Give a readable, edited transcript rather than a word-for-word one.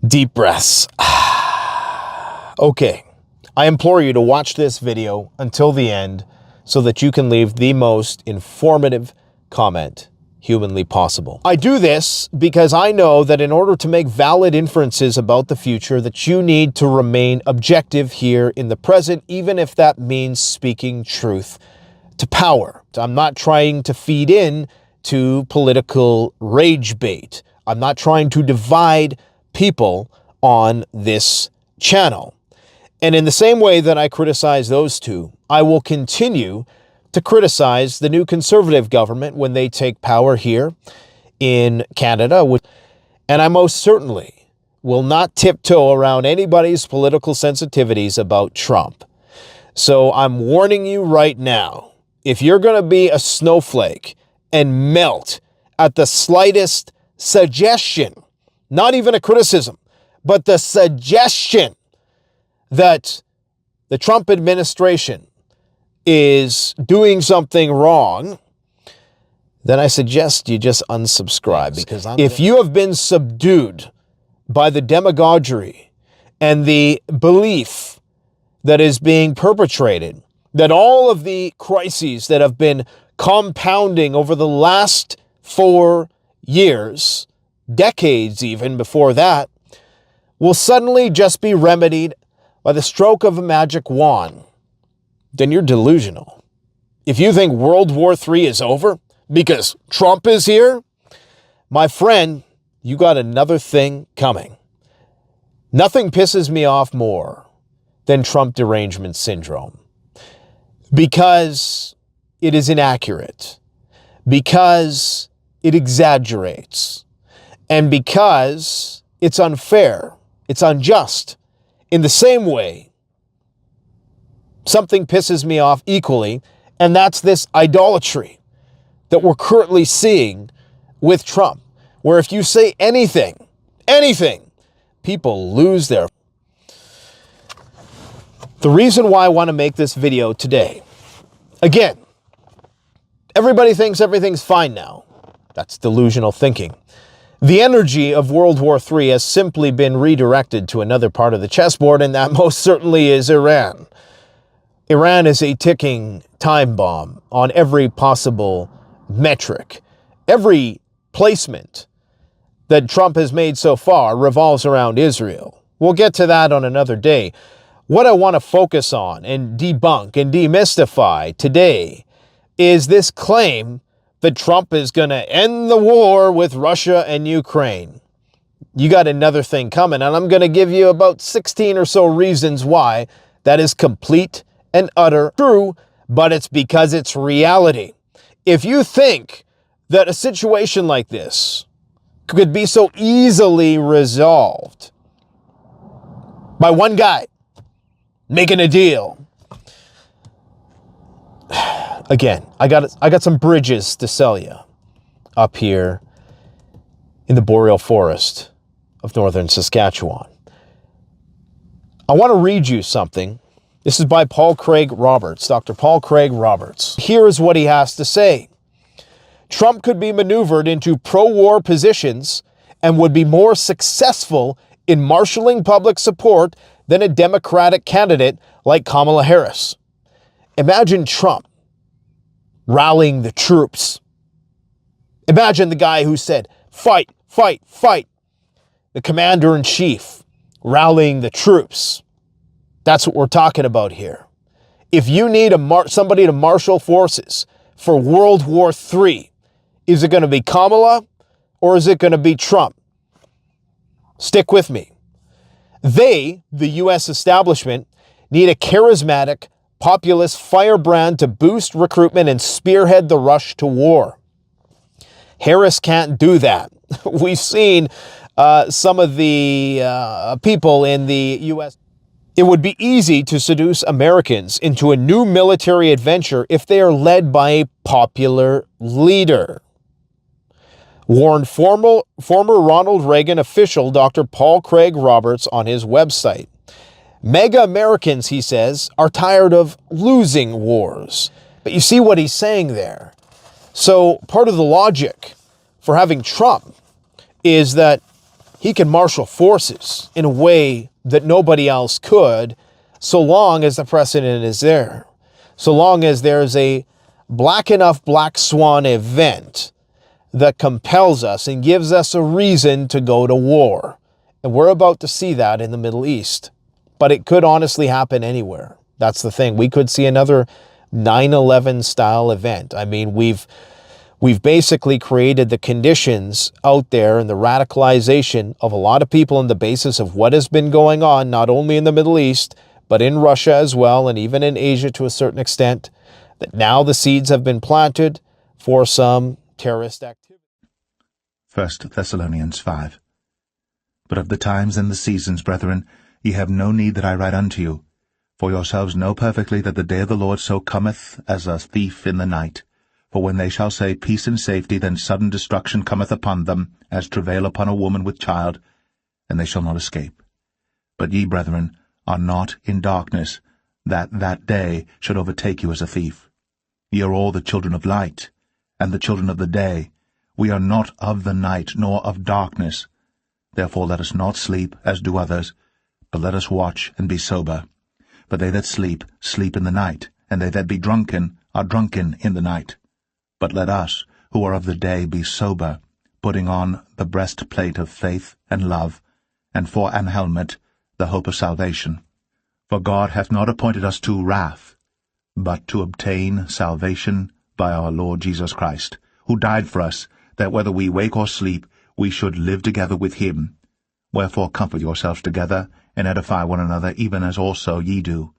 Deep breaths. Okay, I implore you to watch this video until the end so that you can leave the most informative comment humanly possible. I do this because I know that in order to make valid inferences about the future, that you need to remain objective here in the present, even if that means speaking truth to power. I'm not trying to feed in to political rage bait. I'm not trying to divide people on this channel. And in the same way that I criticize those two, I will continue to criticize the new Conservative government when they take power here in Canada. And I most certainly will not tiptoe around anybody's political sensitivities about Trump. So I'm warning you right now, if you're going to be a snowflake and melt at the slightest suggestion, not even a criticism, but the suggestion that the Trump administration is doing something wrong, then I suggest you just unsubscribe. Because if you have been subdued by the demagoguery and the belief that is being perpetrated, that all of the crises that have been compounding over the last 4 years, decades even before that, will suddenly just be remedied by the stroke of a magic wand, then you're delusional. If you think World War III is over because Trump is here, my friend, you got another thing coming. Nothing pisses me off more than Trump derangement syndrome, because it is inaccurate, because it exaggerates, and because it's unfair, it's unjust. In the same way, something pisses me off equally, and that's this idolatry that we're currently seeing with Trump, where if you say anything, people lose their... The reason why I want to make this video today, again, everybody thinks everything's fine now. That's delusional thinking. The energy of World War III has simply been redirected to another part of the chessboard, and that most certainly is Iran. Iran is a ticking time bomb on every possible metric. Every placement that Trump has made so far revolves around Israel. We'll get to that on another day. What I want to focus on and debunk and demystify today is this claim that Trump is going to end the war with Russia and Ukraine. You got another thing coming, and I'm going to give you about 16 or so reasons why that is complete and utter true, but it's because it's reality. If you think that a situation like this could be so easily resolved by one guy making a deal, again, I got some bridges to sell you up here in the boreal forest of northern Saskatchewan. I want to read you something. This is by Paul Craig Roberts, Dr. Paul Craig Roberts. Here is what he has to say. Trump could be maneuvered into pro-war positions and would be more successful in marshaling public support than a Democratic candidate like Kamala Harris. Imagine Trump rallying the troops. Imagine the guy who said, fight, fight, fight. The commander-in-chief rallying the troops. That's what we're talking about here. If you need somebody to marshal forces for World War III, is it going to be Kamala or is it going to be Trump? Stick with me. They, the U.S. establishment, need a charismatic, populist firebrand to boost recruitment and spearhead the rush to war. Harris can't do that. We've seen some of the people in the U.S. It would be easy to seduce Americans into a new military adventure if they are led by a popular leader, warned former Ronald Reagan official Dr. Paul Craig Roberts on his website. Mega Americans, he says, are tired of losing wars. But you see what he's saying there. So part of the logic for having Trump is that He can marshal forces in a way that nobody else could, so long as the precedent is there. So long as there's a black enough black swan event that compels us and gives us a reason to go to war. And we're about to see that in the Middle East. But it could honestly happen anywhere. That's the thing. We could see another 9/11 style event. I mean, we've basically created the conditions out there and the radicalization of a lot of people on the basis of what has been going on, not only in the Middle East, but in Russia as well, and even in Asia to a certain extent, that now the seeds have been planted for some terrorist activity. 1 Thessalonians 5. But of the times and the seasons, brethren, ye have no need that I write unto you. For yourselves know perfectly that the day of the Lord so cometh as a thief in the night. For when they shall say peace and safety, then sudden destruction cometh upon them, as travail upon a woman with child, and they shall not escape. But ye, brethren, are not in darkness, that that day should overtake you as a thief. Ye are all the children of light, and the children of the day. We are not of the night, nor of darkness. Therefore let us not sleep, as do others, but let us watch and be sober. For they that sleep, sleep in the night, and they that be drunken, are drunken in the night. But let us, who are of the day, be sober, putting on the breastplate of faith and love, and for an helmet the hope of salvation. For God hath not appointed us to wrath, but to obtain salvation by our Lord Jesus Christ, who died for us, that whether we wake or sleep, we should live together with him. Wherefore comfort yourselves together, and edify one another, even as also ye do.